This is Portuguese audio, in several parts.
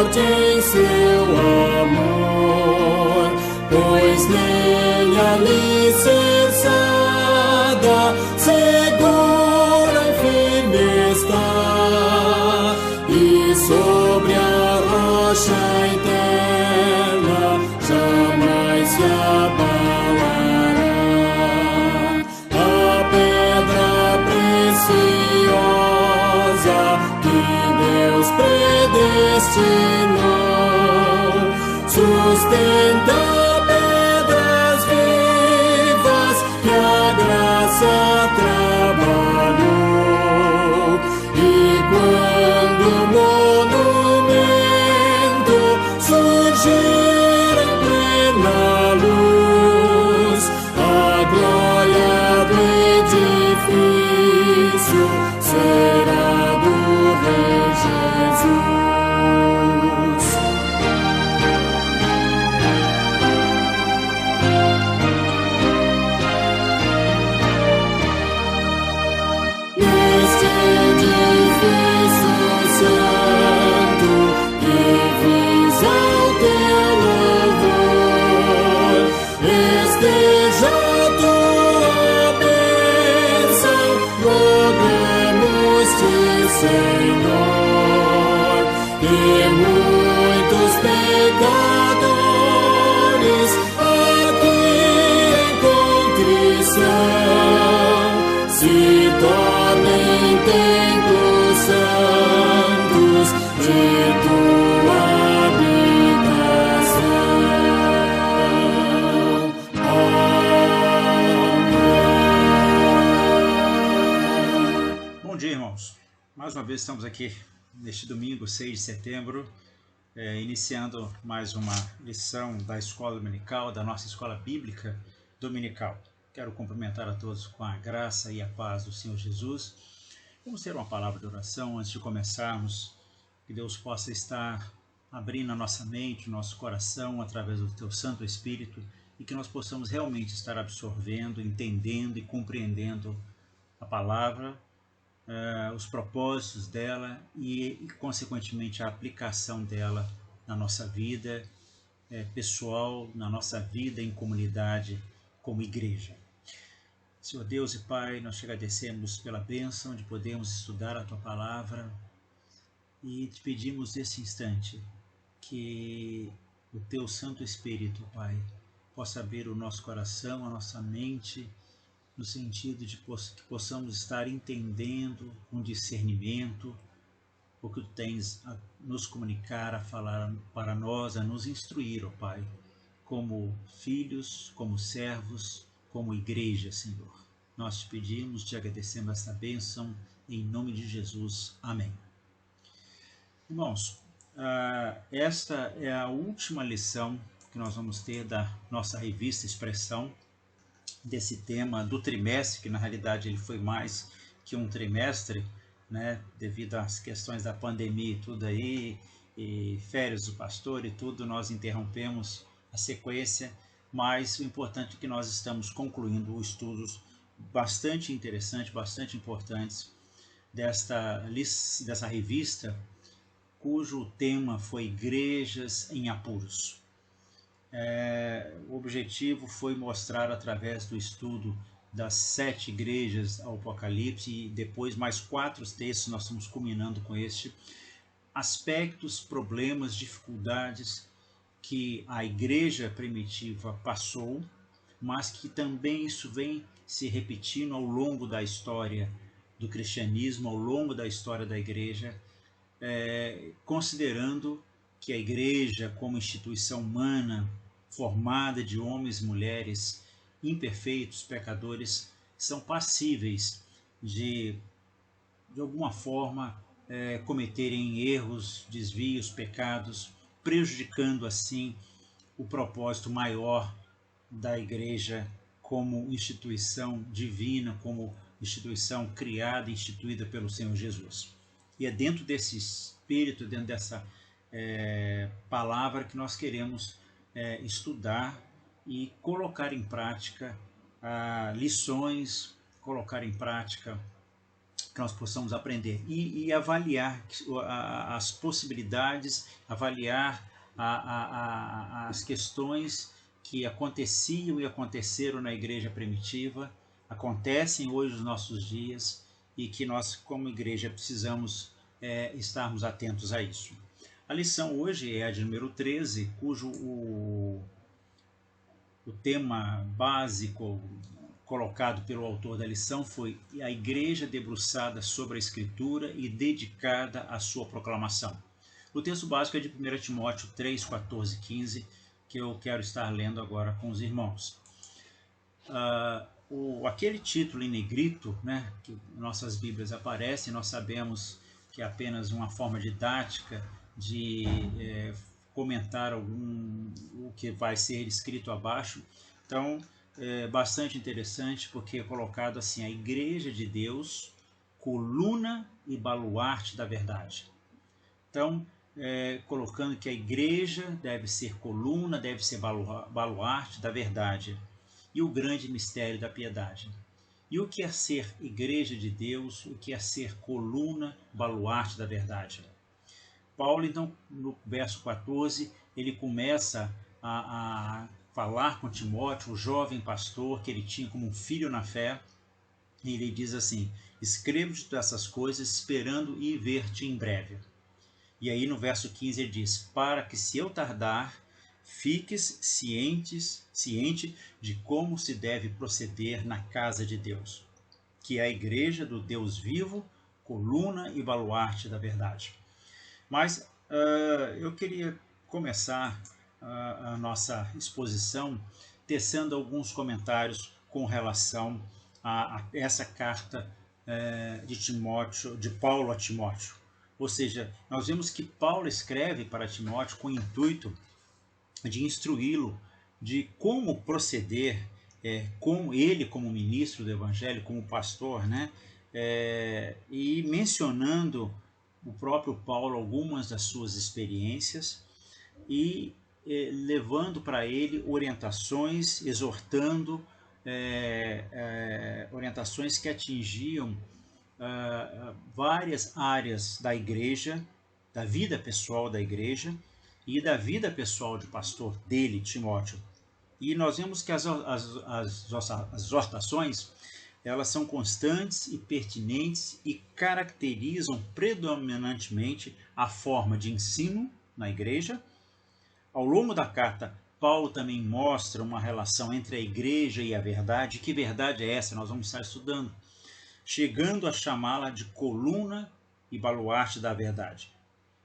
forte em seu amor, pois nele alicerçada, segura e firme está, e sobre a rocha eterna jamais se abalará. A pedra preciosa que Deus predestinou sustenta pedras vivas que a graça trabalhou. E quando o monumento surgir em plena luz, a glória do edifício será do Rei Jesus. Neste edifício santo que visa o teu louvor, esteja a tua bênção, rogamos-te, Senhor, e muitos pecadores aqui em contrição se tornem templos santos de tua habitação. Amém. Bom dia, irmãos. Mais uma vez estamos aqui neste domingo, 6 de setembro, iniciando mais uma lição da escola dominical, da nossa escola bíblica dominical. Quero cumprimentar a todos com a graça e a paz do Senhor Jesus. Vamos ter uma palavra de oração antes de começarmos. Que Deus possa estar abrindo a nossa mente, o nosso coração, através do Teu Santo Espírito, e que nós possamos realmente estar absorvendo, entendendo e compreendendo a palavra, os propósitos dela e, consequentemente, a aplicação dela na nossa vida pessoal, na nossa vida em comunidade como igreja. Senhor Deus e Pai, nós te agradecemos pela bênção de podermos estudar a Tua Palavra e te pedimos nesse instante que o Teu Santo Espírito, Pai, possa abrir o nosso coração, a nossa mente, no sentido de que possamos estar entendendo com discernimento o que Tu tens a nos comunicar, a falar para nós, a nos instruir, ó Pai, como filhos, como servos, como igreja, Senhor. Nós te pedimos, te agradecemos esta bênção, em nome de Jesus. Amém. Irmãos, esta é a última lição que nós vamos ter da nossa revista Expressão, desse tema do trimestre, que na realidade ele foi mais que um trimestre, né, devido às questões da pandemia e tudo aí, e férias do pastor e tudo, nós interrompemos a sequência, mas o importante é que nós estamos concluindo estudos bastante interessantes, bastante importantes dessa revista, cujo tema foi Igrejas em Apuros. O objetivo foi mostrar, através do estudo das 7 igrejas ao Apocalipse, e depois mais 4 textos, nós estamos culminando com este, aspectos, problemas, dificuldades que a igreja primitiva passou, mas que também isso vem se repetindo ao longo da história do cristianismo, ao longo da história da igreja, considerando que a igreja, como instituição humana, formada de homens e mulheres imperfeitos, pecadores, são passíveis de alguma forma, cometerem erros, desvios, pecados, prejudicando assim o propósito maior da igreja como instituição divina, como instituição criada e instituída pelo Senhor Jesus. E é dentro desse espírito, dentro dessa palavra que nós queremos estudar e colocar em prática lições, colocar em prática que nós possamos aprender e avaliar as possibilidades, avaliar as questões que aconteciam e aconteceram na igreja primitiva, acontecem hoje nos nossos dias e que nós, como igreja, precisamos estarmos atentos a isso. A lição hoje é a de número 13, cujo o tema básico colocado pelo autor da lição foi a igreja debruçada sobre a Escritura e dedicada à sua proclamação. O texto básico é de 1 Timóteo 3, 14 e 15, que eu quero estar lendo agora com os irmãos. Aquele título em negrito, né, que em nossas Bíblias aparece, nós sabemos que é apenas uma forma didática de comentar o que vai ser escrito abaixo. Então, é bastante interessante porque é colocado assim: a Igreja de Deus, coluna e baluarte da verdade. Então, colocando que a igreja deve ser coluna, deve ser baluarte da verdade e o grande mistério da piedade. E o que é ser igreja de Deus? O que é ser coluna, baluarte da verdade? Paulo, então, no verso 14, ele começa a falar com Timóteo, o jovem pastor que ele tinha como um filho na fé, e ele diz assim: escrevo-te essas coisas esperando ir ver-te em breve. E aí no verso 15 ele diz: para que se eu tardar, fiques ciente de como se deve proceder na casa de Deus, que é a igreja do Deus vivo, coluna e baluarte da verdade. Mas eu queria começar a nossa exposição tecendo alguns comentários com relação a essa carta de Paulo a Timóteo. Ou seja, nós vemos que Paulo escreve para Timóteo com o intuito de instruí-lo de como proceder com ele como ministro do Evangelho, como pastor, né? E mencionando o próprio Paulo algumas das suas experiências e levando para ele orientações, exortando orientações que atingiam várias áreas da igreja, da vida pessoal da igreja e da vida pessoal de pastor dele, Timóteo. E nós vemos que as exortações, elas são constantes e pertinentes e caracterizam predominantemente a forma de ensino na igreja. Ao longo da carta, Paulo também mostra uma relação entre a igreja e a verdade. Que verdade é essa? Nós vamos estar estudando, chegando a chamá-la de coluna e baluarte da verdade.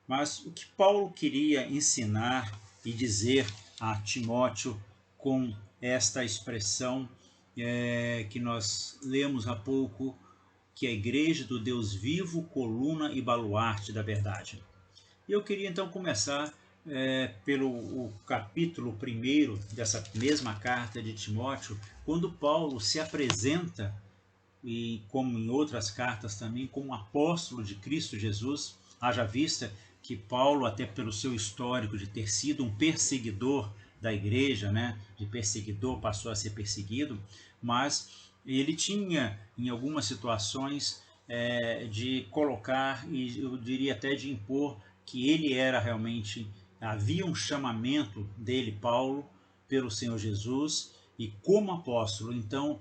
Mas o que Paulo queria ensinar e dizer a Timóteo com esta expressão que nós lemos há pouco, que é a igreja do Deus vivo, coluna e baluarte da verdade? E eu queria então começar pelo capítulo 1 dessa mesma carta de Timóteo, quando Paulo se apresenta, e como em outras cartas também, como apóstolo de Cristo Jesus. Haja vista que Paulo, até pelo seu histórico de ter sido um perseguidor da igreja, né, de perseguidor passou a ser perseguido, mas ele tinha em algumas situações de colocar, e eu diria até de impor, que ele era realmente, havia um chamamento dele, Paulo, pelo Senhor Jesus, e como apóstolo, então,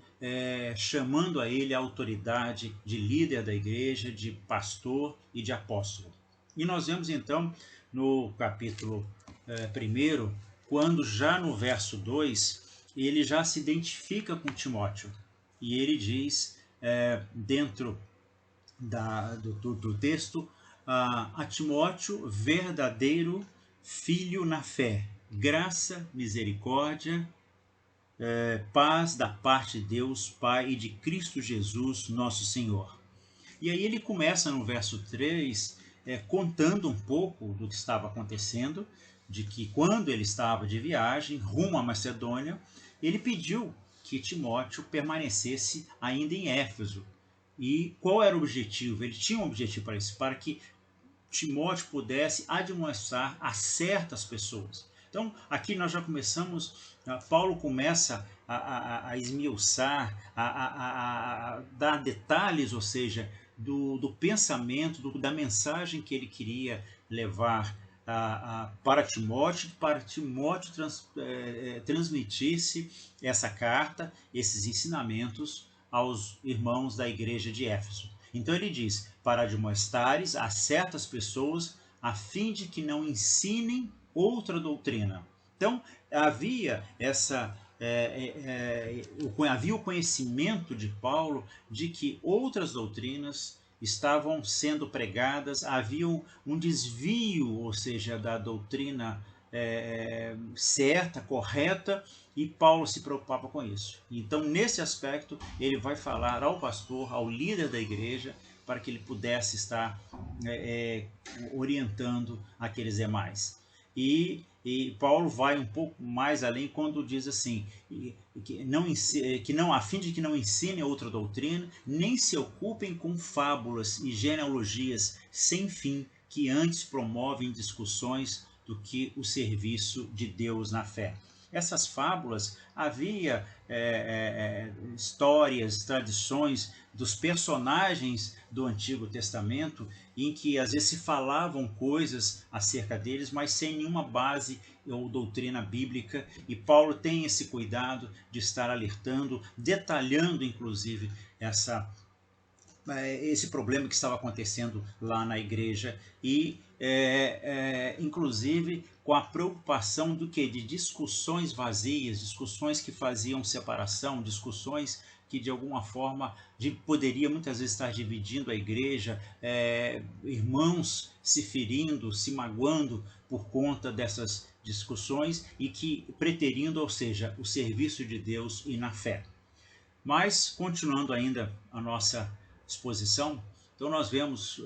chamando a ele a autoridade de líder da igreja, de pastor e de apóstolo. E nós vemos então no capítulo 1, quando já no verso 2, ele já se identifica com Timóteo. E ele diz, dentro do texto, a Timóteo, verdadeiro filho na fé, graça, misericórdia, paz da parte de Deus Pai e de Cristo Jesus, nosso Senhor. E aí ele começa no verso 3, contando um pouco do que estava acontecendo, de que quando ele estava de viagem rumo à Macedônia, ele pediu que Timóteo permanecesse ainda em Éfeso. E qual era o objetivo? Ele tinha um objetivo para isso, para que Timóteo pudesse admoestar a certas pessoas. Então, aqui nós já começamos, Paulo começa a esmiuçar, a dar detalhes, ou seja, do pensamento, da mensagem que ele queria levar para Timóteo transmitisse essa carta, esses ensinamentos aos irmãos da igreja de Éfeso. Então ele diz, para admoestares a certas pessoas, a fim de que não ensinem outra doutrina. Então havia havia o conhecimento de Paulo de que outras doutrinas estavam sendo pregadas, havia um desvio, ou seja, da doutrina certa, correta, e Paulo se preocupava com isso. Então, nesse aspecto, ele vai falar ao pastor, ao líder da igreja, para que ele pudesse estar orientando aqueles demais. E Paulo vai um pouco mais além quando diz assim, a fim de que não ensinem outra doutrina, nem se ocupem com fábulas e genealogias sem fim, que antes promovem discussões do que o serviço de Deus na fé. Essas fábulas, havia histórias, tradições dos personagens do Antigo Testamento em que às vezes se falavam coisas acerca deles, mas sem nenhuma base ou doutrina bíblica, e Paulo tem esse cuidado de estar alertando, detalhando inclusive esse problema que estava acontecendo lá na igreja, e inclusive com a preocupação do que? De discussões vazias, discussões que faziam separação, discussões que de alguma forma poderia muitas vezes estar dividindo a igreja, irmãos se ferindo, se magoando por conta dessas discussões e que preterindo, ou seja, o serviço de Deus e na fé. Mas, continuando ainda a nossa exposição, então nós vemos,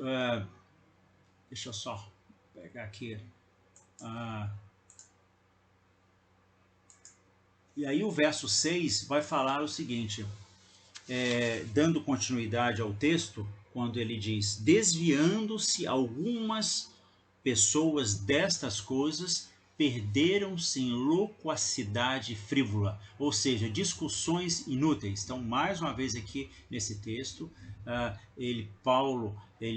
deixa eu só pegar aqui, e aí o verso 6 vai falar o seguinte, dando continuidade ao texto, quando ele diz, desviando-se algumas pessoas destas coisas, perderam-se em loquacidade frívola, ou seja, discussões inúteis. Então, mais uma vez aqui nesse texto, Paulo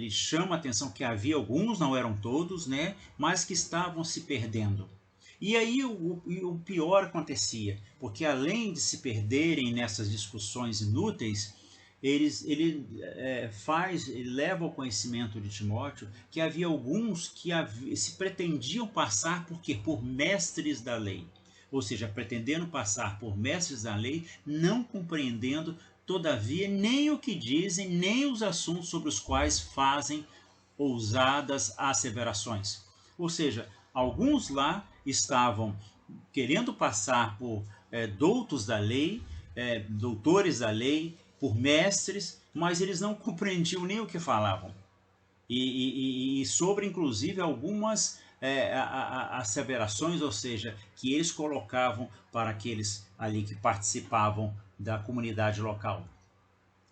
chama a atenção que havia alguns, não eram todos, né, mas que estavam se perdendo. E aí o pior acontecia, porque além de se perderem nessas discussões inúteis, ele leva ao conhecimento de Timóteo que havia alguns que se pretendiam passar por mestres da lei, ou seja, pretendendo passar por mestres da lei, não compreendendo todavia nem o que dizem, nem os assuntos sobre os quais fazem ousadas asseverações. Ou seja, alguns lá estavam querendo passar por doutos da lei, doutores da lei, por mestres, mas eles não compreendiam nem o que falavam. E sobre, inclusive, algumas asseverações, ou seja, que eles colocavam para aqueles ali que participavam da comunidade local.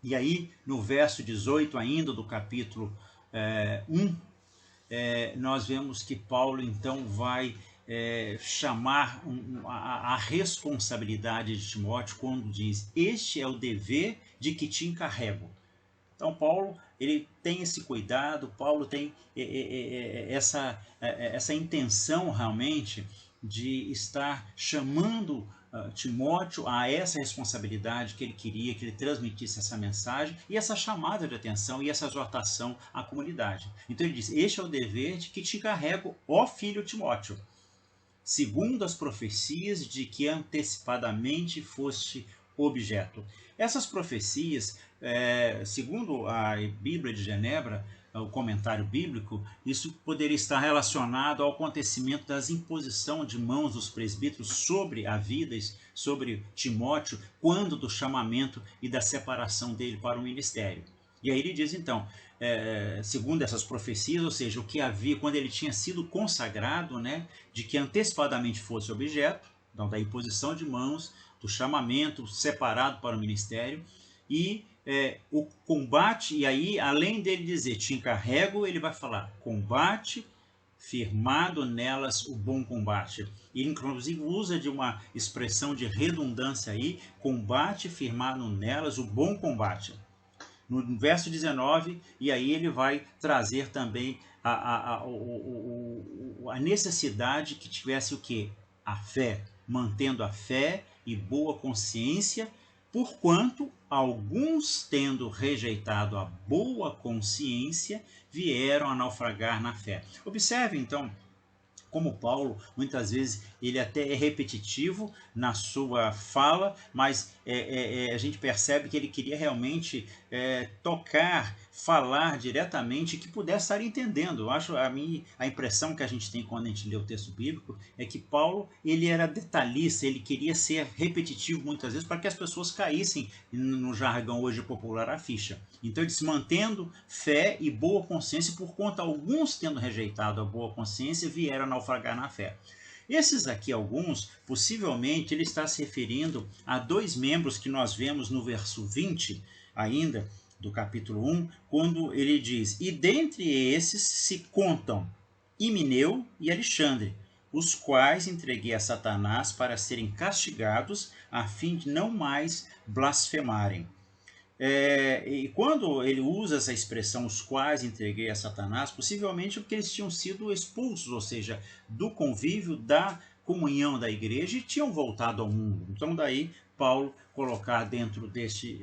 E aí, no verso 18 ainda do capítulo 1, nós vemos que Paulo então vai chamar a responsabilidade de Timóteo quando diz, este é o dever de que te encarrego. Então Paulo ele tem esse cuidado, Paulo tem essa intenção realmente de estar chamando Timóteo a essa responsabilidade que ele queria, que ele transmitisse essa mensagem e essa chamada de atenção e essa exortação à comunidade. Então ele diz, este é o dever de que te encarrego, ó filho Timóteo, segundo as profecias de que antecipadamente foste objeto. Essas profecias, segundo a Bíblia de Genebra, o comentário bíblico, isso poderia estar relacionado ao acontecimento das imposição de mãos dos presbíteros sobre a vida, sobre Timóteo, quando do chamamento e da separação dele para o ministério. E aí ele diz então, segundo essas profecias, ou seja, o que havia quando ele tinha sido consagrado, né, de que antecipadamente fosse objeto, então da imposição de mãos, do chamamento separado para o ministério, e o combate, e aí além dele dizer te encarrego, ele vai falar combate, firmado nelas o bom combate. E inclusive usa de uma expressão de redundância aí, combate, firmado nelas o bom combate. no verso 19, e aí ele vai trazer também a necessidade que tivesse o quê? A fé, mantendo a fé e boa consciência, porquanto alguns, tendo rejeitado a boa consciência, vieram a naufragar na fé. Observe, então, como Paulo, muitas vezes, ele até é repetitivo na sua fala, mas a gente percebe que ele queria realmente tocar, falar diretamente, que pudesse estar entendendo. Eu acho, a impressão que a gente tem quando a gente lê o texto bíblico é que Paulo, ele era detalhista, ele queria ser repetitivo muitas vezes para que as pessoas caíssem no jargão hoje popular a ficha. Então ele se mantendo fé e boa consciência, por conta alguns tendo rejeitado a boa consciência, vieram a naufragar na fé. Esses aqui, alguns, possivelmente ele está se referindo a dois membros que nós vemos no verso 20, ainda, do capítulo 1, quando ele diz: e dentre esses se contam Himeneu e Alexandre, os quais entreguei a Satanás para serem castigados, a fim de não mais blasfemarem. E quando ele usa essa expressão, os quais entreguei a Satanás, possivelmente porque eles tinham sido expulsos, ou seja, do convívio, da comunhão da igreja, e tinham voltado ao mundo. Então daí Paulo colocar dentro desse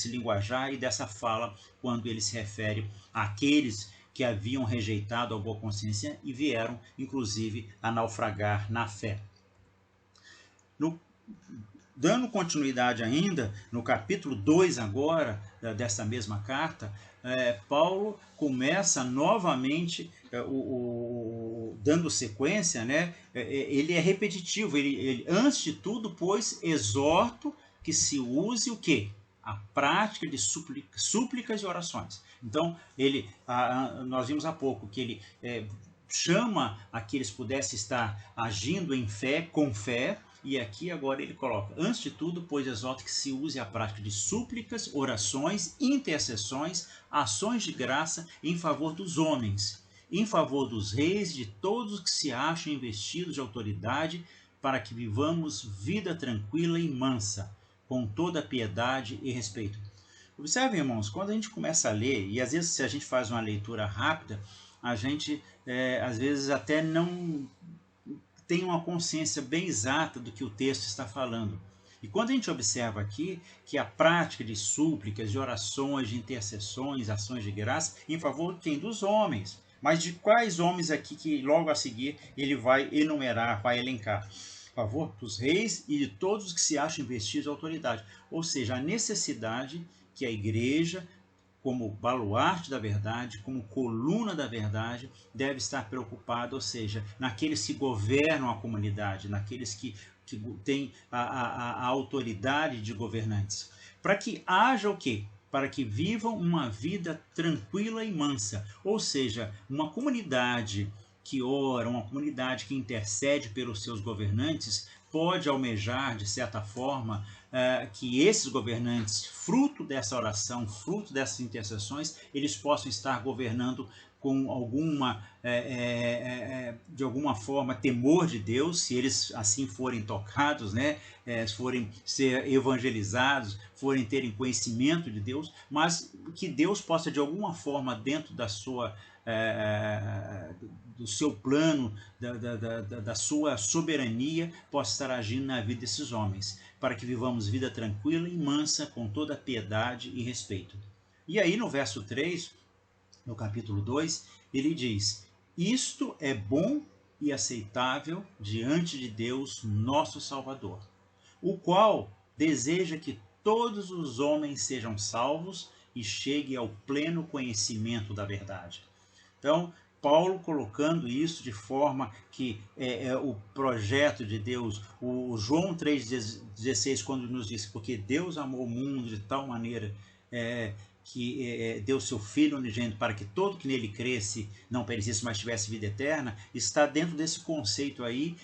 linguajar e dessa fala, quando ele se refere àqueles que haviam rejeitado a boa consciência e vieram, inclusive, a naufragar na fé. Dando continuidade ainda, no capítulo 2 agora, dessa mesma carta, Paulo começa novamente, dando sequência, né? Ele é repetitivo, ele antes de tudo, pois, exorto que se use o quê? A prática de súplicas e orações. Então, nós vimos há pouco que ele chama a que eles pudessem estar agindo em fé, com fé. E aqui agora ele coloca: antes de tudo, pois exorto que se use a prática de súplicas, orações, intercessões, ações de graça em favor dos homens, em favor dos reis, de todos que se acham investidos de autoridade, para que vivamos vida tranquila e mansa, com toda piedade e respeito. Observem, irmãos, quando a gente começa a ler, e às vezes se a gente faz uma leitura rápida, a gente às vezes até não tem uma consciência bem exata do que o texto está falando. E quando a gente observa aqui que a prática de súplicas, de orações, de intercessões, ações de graça, em favor de quem? Dos homens. Mas de quais homens aqui que logo a seguir ele vai enumerar, vai elencar? A favor dos reis e de todos que se acham investidos de autoridade. Ou seja, a necessidade que a igreja, como baluarte da verdade, como coluna da verdade, deve estar preocupada, ou seja, naqueles que governam a comunidade, naqueles que têm a autoridade de governantes. Para que haja o quê? Para que vivam uma vida tranquila e mansa, ou seja, uma comunidade que ora, uma comunidade que intercede pelos seus governantes, pode almejar, de certa forma, que esses governantes, fruto dessa oração, fruto dessas intercessões, eles possam estar governando com de alguma forma, temor de Deus, se eles assim forem tocados, né? Forem ser evangelizados, forem terem conhecimento de Deus, mas que Deus possa, de alguma forma, dentro da sua do seu plano, da sua soberania, possa estar agindo na vida desses homens, para que vivamos vida tranquila e mansa, com toda piedade e respeito. E aí no verso 3, no capítulo 2, ele diz: isto é bom e aceitável diante de Deus, nosso Salvador, o qual deseja que todos os homens sejam salvos e cheguem ao pleno conhecimento da verdade. Então, Paulo colocando isso de forma que o projeto de Deus, o João 3,16, quando nos diz: porque Deus amou o mundo de tal maneira que deu seu Filho unigênito para que todo que nele cresce não perecesse, mas tivesse vida eterna, está dentro desse conceito aí,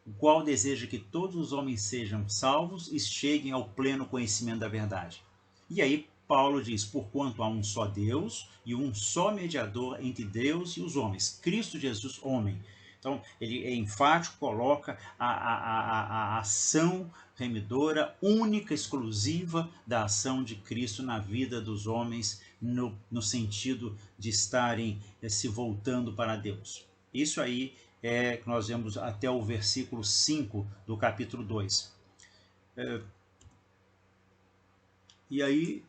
o qual deseja que todos os homens sejam salvos e cheguem ao pleno conhecimento da verdade. E aí Paulo diz: porquanto há um só Deus e um só mediador entre Deus e os homens, Cristo Jesus, homem, Então, ele é enfático, coloca a ação remidora, única, exclusiva da ação de Cristo na vida dos homens, no sentido de estarem se voltando para Deus. Isso aí é que nós vemos até o versículo 5 do capítulo 2. E aí,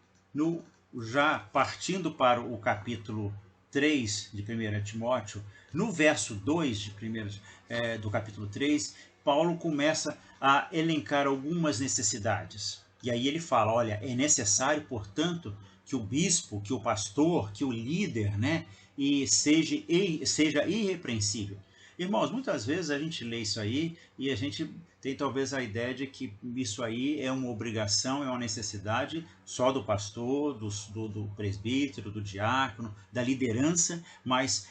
já partindo para o capítulo 3 de 1 Timóteo, no verso 2 do capítulo 3, Paulo começa a elencar algumas necessidades. E aí ele fala, olha, é necessário, portanto, que o bispo, que o pastor, que o líder, né, seja irrepreensível. Irmãos, muitas vezes a gente lê isso aí e a gente tem talvez a ideia de que isso aí é uma obrigação, é uma necessidade só do pastor, do presbítero, do diácono, da liderança, mas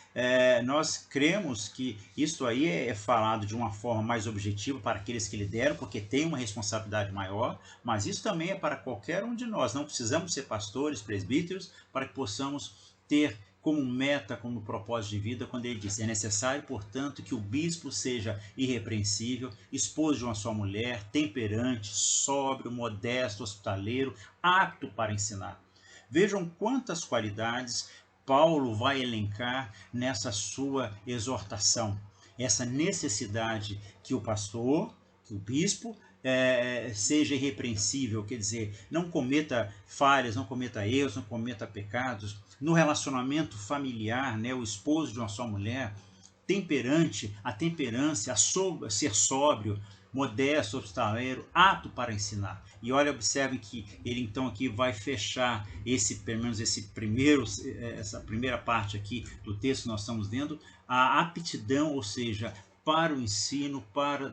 nós cremos que isso aí é falado de uma forma mais objetiva para aqueles que lideram, porque tem uma responsabilidade maior, mas isso também é para qualquer um de nós. Não precisamos ser pastores, presbíteros, para que possamos ter como meta, como propósito de vida, quando ele diz, é necessário, portanto, que o bispo seja irrepreensível, esposo de uma só mulher, temperante, sóbrio, modesto, hospitaleiro, apto para ensinar. Vejam quantas qualidades Paulo vai elencar nessa sua exortação. Essa necessidade que o pastor, que o bispo, seja irrepreensível, quer dizer, não cometa falhas, não cometa erros, não cometa pecados. No relacionamento familiar, né, o esposo de uma só mulher, temperante, a temperância, ser sóbrio, modesto, hospitaleiro, apto para ensinar. E olha, observem que ele então aqui vai fechar pelo menos essa primeira parte aqui do texto que nós estamos vendo, a aptidão, ou seja, para o ensino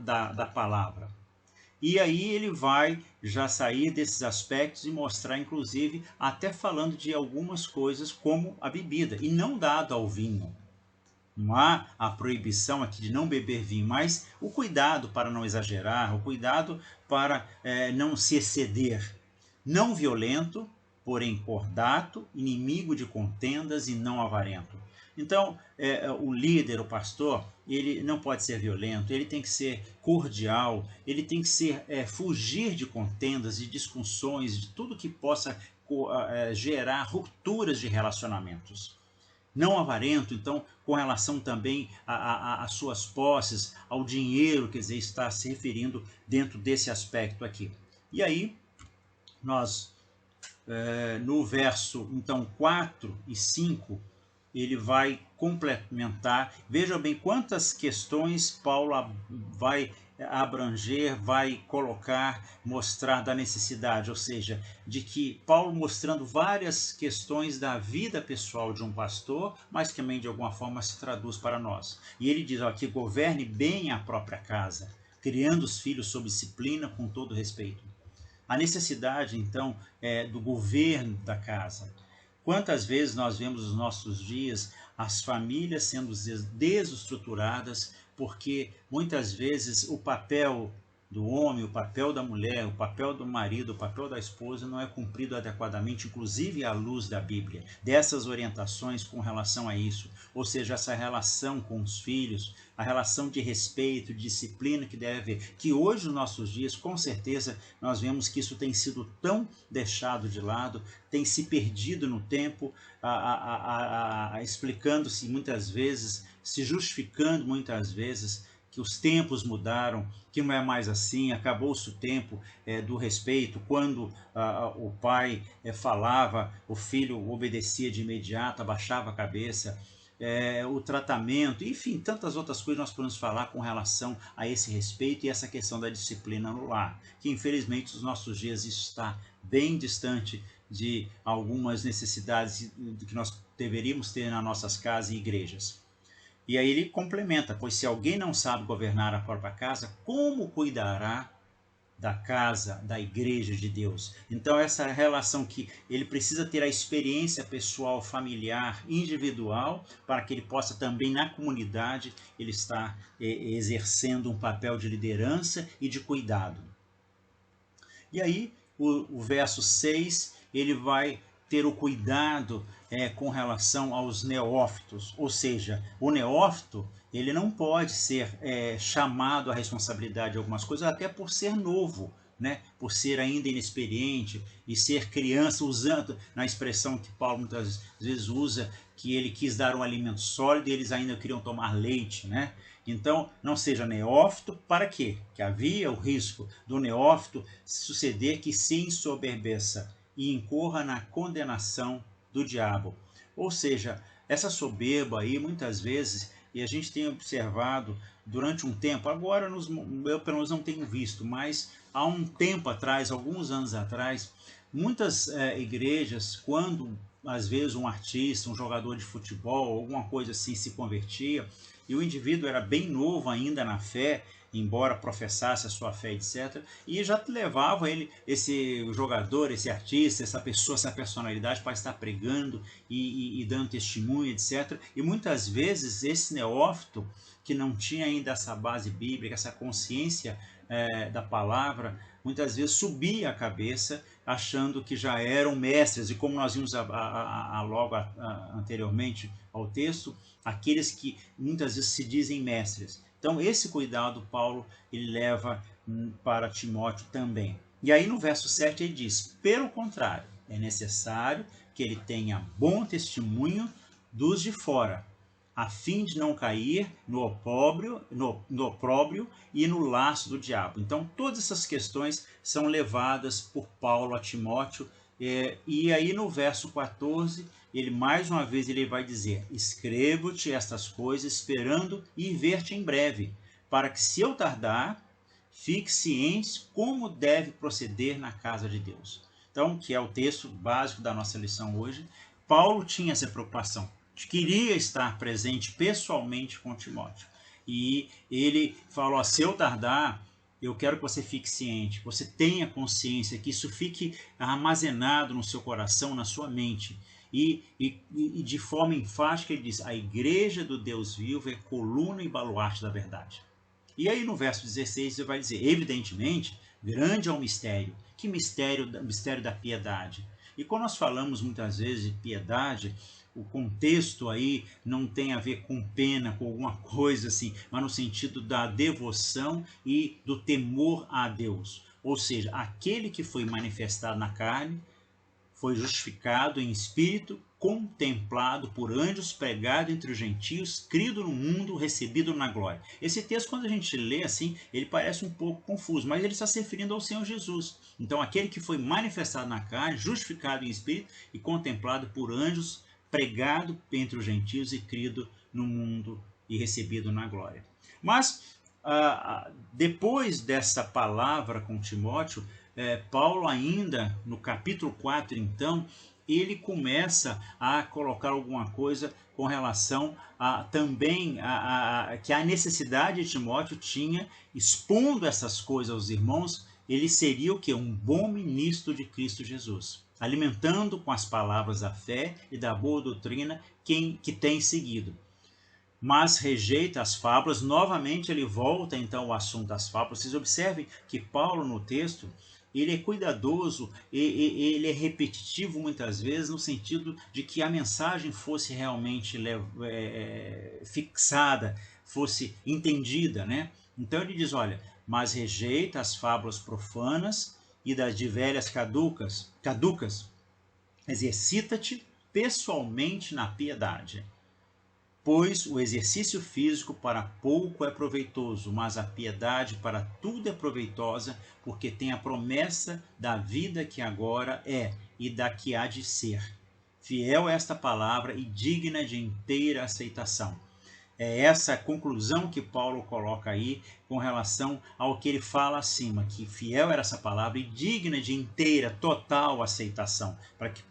da palavra. E aí ele vai já sair desses aspectos e mostrar, inclusive, até falando de algumas coisas como a bebida, e não dado ao vinho. Não há a proibição aqui de não beber vinho, mas o cuidado para não exagerar, o cuidado para não se exceder. Não violento, porém cordato, inimigo de contendas e não avarento. Então, o líder, o pastor, ele não pode ser violento, ele tem que ser cordial, ele tem que fugir de contendas, de discussões, de tudo que possa gerar rupturas de relacionamentos. Não avarento, então, com relação também às suas posses, ao dinheiro, quer dizer, está se referindo dentro desse aspecto aqui. E aí, nós, no verso, então, 4 e 5, ele vai complementar. Veja bem quantas questões Paulo vai abranger, vai colocar, mostrar da necessidade, ou seja, de que Paulo mostrando várias questões da vida pessoal de um pastor, mas que também de alguma forma se traduz para nós. E ele diz que governe bem a própria casa, criando os filhos sob disciplina com todo respeito. A necessidade, então, do governo da casa. Quantas vezes nós vemos nos nossos dias as famílias sendo desestruturadas porque muitas vezes o papel do homem, o papel da mulher, o papel do marido, o papel da esposa não é cumprido adequadamente, inclusive à luz da Bíblia, dessas orientações com relação a isso, ou seja, essa relação com os filhos, a relação de respeito, de disciplina que deve haver, que hoje nos nossos dias, com certeza, nós vemos que isso tem sido tão deixado de lado, tem se perdido no tempo, explicando-se muitas vezes, se justificando muitas vezes, que os tempos mudaram, que não é mais assim, acabou-se o tempo do respeito, quando o pai falava, o filho obedecia de imediato, abaixava a cabeça, o tratamento, enfim, tantas outras coisas nós podemos falar com relação a esse respeito e essa questão da disciplina no lar, que infelizmente nos nossos dias isso está bem distante de algumas necessidades que nós deveríamos ter nas nossas casas e igrejas. E aí ele complementa, pois se alguém não sabe governar a própria casa, como cuidará da casa, da igreja de Deus? Então essa relação que ele precisa ter a experiência pessoal, familiar, individual, para que ele possa também na comunidade, ele estar exercendo um papel de liderança e de cuidado. E aí o verso 6, ele vai ter o cuidado com relação aos neófitos, ou seja, o neófito ele não pode ser chamado à responsabilidade de algumas coisas, até por ser novo, né? Por ser ainda inexperiente e ser criança, usando na expressão que Paulo muitas vezes usa, que ele quis dar um alimento sólido e eles ainda queriam tomar leite, né? Então, não seja neófito, para quê? Que havia o risco do neófito suceder que se ensoberbeça e incorra na condenação do diabo. Ou seja, essa soberba aí, muitas vezes, e a gente tem observado durante um tempo, agora eu pelo menos não tenho visto, mas há um tempo atrás, alguns anos atrás, muitas igrejas, quando às vezes um artista, um jogador de futebol, alguma coisa assim se convertia, e o indivíduo era bem novo ainda na fé, embora professasse a sua fé, etc., e já levava ele, esse jogador, esse artista, essa pessoa, essa personalidade para estar pregando e dando testemunho, etc. E muitas vezes esse neófito, que não tinha ainda essa base bíblica, essa consciência da palavra, muitas vezes subia a cabeça achando que já eram mestres, e como nós vimos logo anteriormente ao texto, aqueles que muitas vezes se dizem mestres. Então, esse cuidado Paulo ele leva para Timóteo também. E aí no verso 7 ele diz, pelo contrário, é necessário que ele tenha bom testemunho dos de fora, a fim de não cair no opróbrio e no laço do diabo. Então, todas essas questões são levadas por Paulo a Timóteo. E aí no verso 14, ele mais uma vez ele vai dizer, escrevo-te estas coisas esperando ir ver-te em breve, para que se eu tardar, fique ciente como deve proceder na casa de Deus. Então, que é o texto básico da nossa lição hoje, Paulo tinha essa preocupação, queria estar presente pessoalmente com Timóteo. E ele falou, se eu tardar, eu quero que você fique ciente, você tenha consciência, que isso fique armazenado no seu coração, na sua mente. E de forma enfática ele diz, a igreja do Deus vivo é coluna e baluarte da verdade. E aí no verso 16 ele vai dizer, evidentemente, grande é o mistério. Que mistério? O mistério da piedade. E quando nós falamos muitas vezes de piedade, o contexto aí não tem a ver com pena, com alguma coisa assim, mas no sentido da devoção e do temor a Deus. Ou seja, aquele que foi manifestado na carne, foi justificado em espírito, contemplado por anjos, pregado entre os gentios, crido no mundo, recebido na glória. Esse texto, quando a gente lê assim, ele parece um pouco confuso, mas ele está se referindo ao Senhor Jesus. Então, aquele que foi manifestado na carne, justificado em espírito e contemplado por anjos, pregado entre os gentios e crido no mundo e recebido na glória. Mas, depois dessa palavra com Timóteo, Paulo ainda, no capítulo 4, então, ele começa a colocar alguma coisa com relação também que a necessidade de Timóteo tinha, expondo essas coisas aos irmãos, ele seria o quê? Um bom ministro de Cristo Jesus, alimentando com as palavras da fé e da boa doutrina que tem seguido. Mas rejeita as fábulas, novamente ele volta então ao assunto das fábulas. Vocês observem que Paulo no texto, ele é cuidadoso, ele é repetitivo muitas vezes, no sentido de que a mensagem fosse realmente fixada, fosse entendida, né? Então ele diz, olha, mas rejeita as fábulas profanas e das de velhas caducas, exercita-te pessoalmente na piedade. Pois o exercício físico para pouco é proveitoso, mas a piedade para tudo é proveitosa, porque tem a promessa da vida que agora é e da que há de ser. Fiel é esta palavra e digna de inteira aceitação. É essa a conclusão que Paulo coloca aí com relação ao que ele fala acima, que fiel era essa palavra e digna de inteira, total aceitação, para que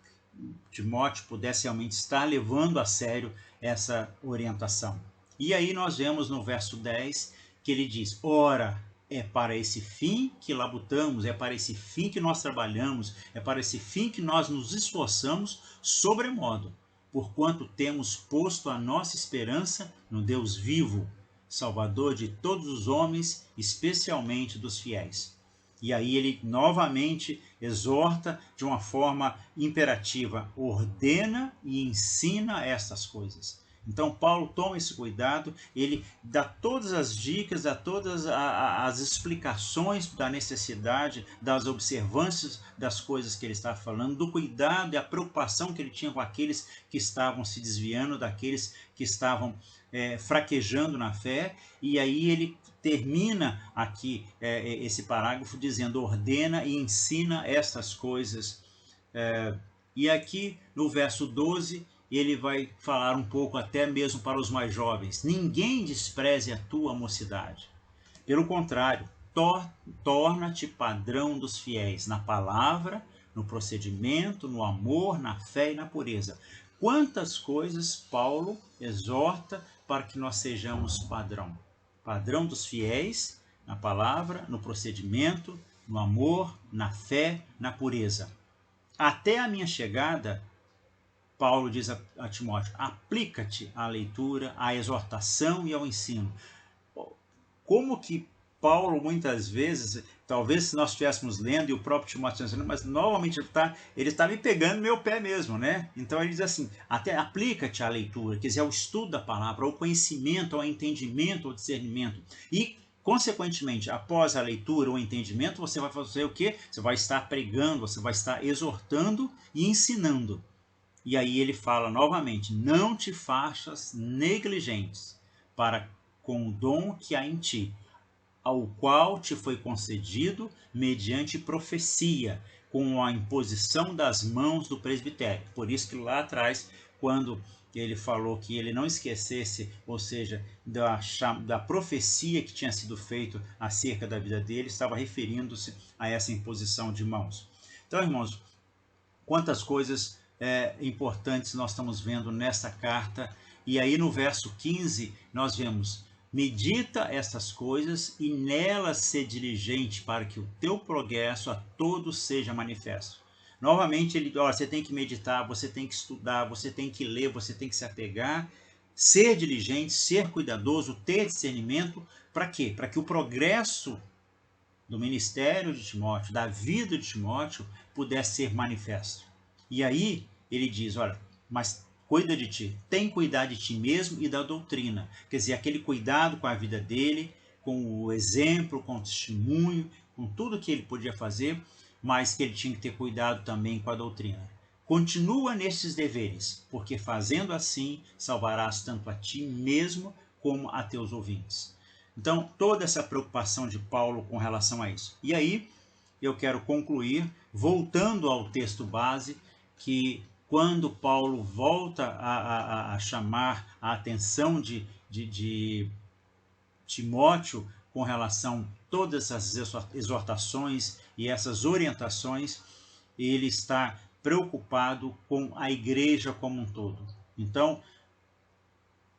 Timóteo pudesse realmente estar levando a sério essa orientação. E aí nós vemos no verso 10 que ele diz, ora, é para esse fim que labutamos, é para esse fim que nós trabalhamos, é para esse fim que nós nos esforçamos sobremodo, porquanto temos posto a nossa esperança no Deus vivo, Salvador de todos os homens, especialmente dos fiéis. E aí ele novamente exorta de uma forma imperativa, ordena e ensina estas coisas. Então Paulo toma esse cuidado, ele dá todas as dicas, dá todas as explicações da necessidade, das observâncias das coisas que ele está falando, do cuidado e a preocupação que ele tinha com aqueles que estavam se desviando, daqueles que estavam fraquejando na fé. E aí ele termina aqui esse parágrafo dizendo: ordena e ensina estas coisas. E aqui no verso 12 ele vai falar um pouco até mesmo para os mais jovens: ninguém despreze a tua mocidade. Pelo contrário, torna-te padrão dos fiéis na palavra, no procedimento, no amor, na fé e na pureza. Quantas coisas Paulo exorta para que nós sejamos padrão. Padrão dos fiéis na palavra, no procedimento, no amor, na fé, na pureza. Até a minha chegada, Paulo diz a Timóteo: aplica-te à leitura, à exortação e ao ensino. Como que Paulo muitas vezes, talvez se nós estivéssemos lendo e o próprio Timóteo dizendo, mas novamente ele está me pegando meu pé mesmo, né? Então ele diz assim: até aplica-te à leitura, quer dizer, ao estudo da palavra, ao conhecimento, ao entendimento, ao discernimento. E consequentemente, após a leitura, o entendimento, você vai fazer o quê? Você vai estar pregando, você vai estar exortando e ensinando. E aí ele fala novamente: não te faças negligentes para com o dom que há em ti, ao qual te foi concedido mediante profecia, com a imposição das mãos do presbitério. Por isso que lá atrás, quando ele falou que ele não esquecesse, ou seja, da profecia que tinha sido feita acerca da vida dele, estava referindo-se a essa imposição de mãos. Então, irmãos, quantas coisas importantes nós estamos vendo nesta carta. E aí no verso 15 nós vemos: medita estas coisas e nelas ser diligente, para que o teu progresso a todos seja manifesto. Novamente ele diz: você tem que meditar, você tem que estudar, você tem que ler, você tem que se apegar, ser diligente, ser cuidadoso, ter discernimento. Para quê? Para que o progresso do ministério de Timóteo, da vida de Timóteo, pudesse ser manifesto. E aí ele diz: olha, mas cuida de ti, tem cuidado de ti mesmo e da doutrina. Quer dizer, aquele cuidado com a vida dele, com o exemplo, com o testemunho, com tudo que ele podia fazer, mas que ele tinha que ter cuidado também com a doutrina. Continua nestes deveres, porque fazendo assim salvarás tanto a ti mesmo como a teus ouvintes. Então, toda essa preocupação de Paulo com relação a isso. E aí, eu quero concluir voltando ao texto base, que quando Paulo volta a chamar a atenção de Timóteo com relação a todas essas exortações e essas orientações, ele está preocupado com a igreja como um todo. Então,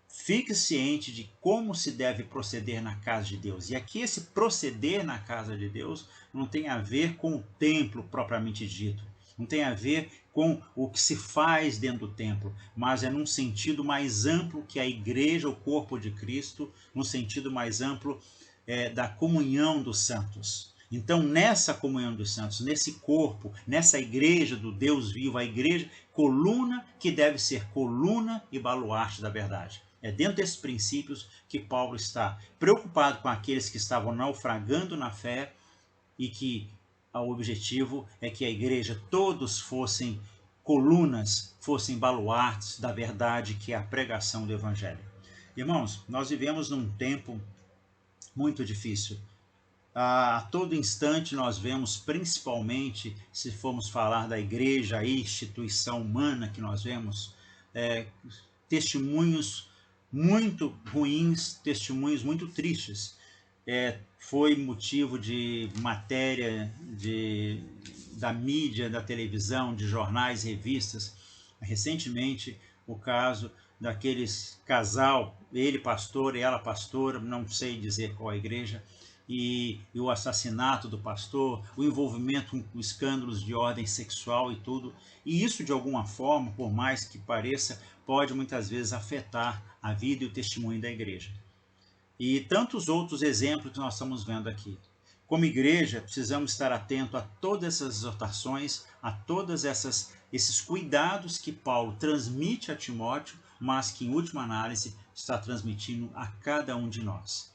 fique ciente de como se deve proceder na casa de Deus. E aqui esse proceder na casa de Deus não tem a ver com o templo propriamente dito, não tem a ver com o que se faz dentro do templo, mas é num sentido mais amplo, que a igreja, o corpo de Cristo, num sentido mais amplo da comunhão dos santos. Então, nessa comunhão dos santos, nesse corpo, nessa igreja do Deus vivo, a igreja, coluna que deve ser coluna e baluarte da verdade. É dentro desses princípios que Paulo está preocupado com aqueles que estavam naufragando na fé, e que o objetivo é que a igreja todos fossem colunas, fossem baluartes da verdade, que é a pregação do evangelho. Irmãos, nós vivemos num tempo muito difícil. A todo instante nós vemos, principalmente se formos falar da igreja, a instituição humana que nós vemos, testemunhos muito ruins, testemunhos muito tristes. Foi motivo de matéria da mídia, da televisão, de jornais, revistas. Recentemente, o caso daqueles casal, ele pastor e ela pastora, não sei dizer qual a igreja, e o assassinato do pastor, o envolvimento com escândalos de ordem sexual e tudo. E isso, de alguma forma, por mais que pareça, pode muitas vezes afetar a vida e o testemunho da igreja. E tantos outros exemplos que nós estamos vendo aqui. Como igreja, precisamos estar atento a todas essas exortações, a todos esses cuidados que Paulo transmite a Timóteo, mas que, em última análise, está transmitindo a cada um de nós.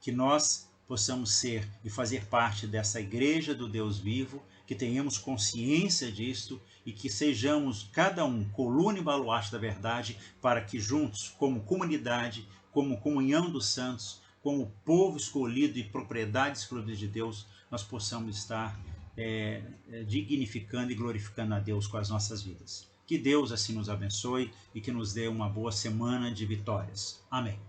Que nós possamos ser e fazer parte dessa igreja do Deus vivo, que tenhamos consciência disto e que sejamos cada um coluna e baluarte da verdade, para que juntos, como comunidade, como comunhão dos santos, como povo escolhido e propriedade exclusiva de Deus, nós possamos estar dignificando e glorificando a Deus com as nossas vidas. Que Deus assim nos abençoe e que nos dê uma boa semana de vitórias. Amém.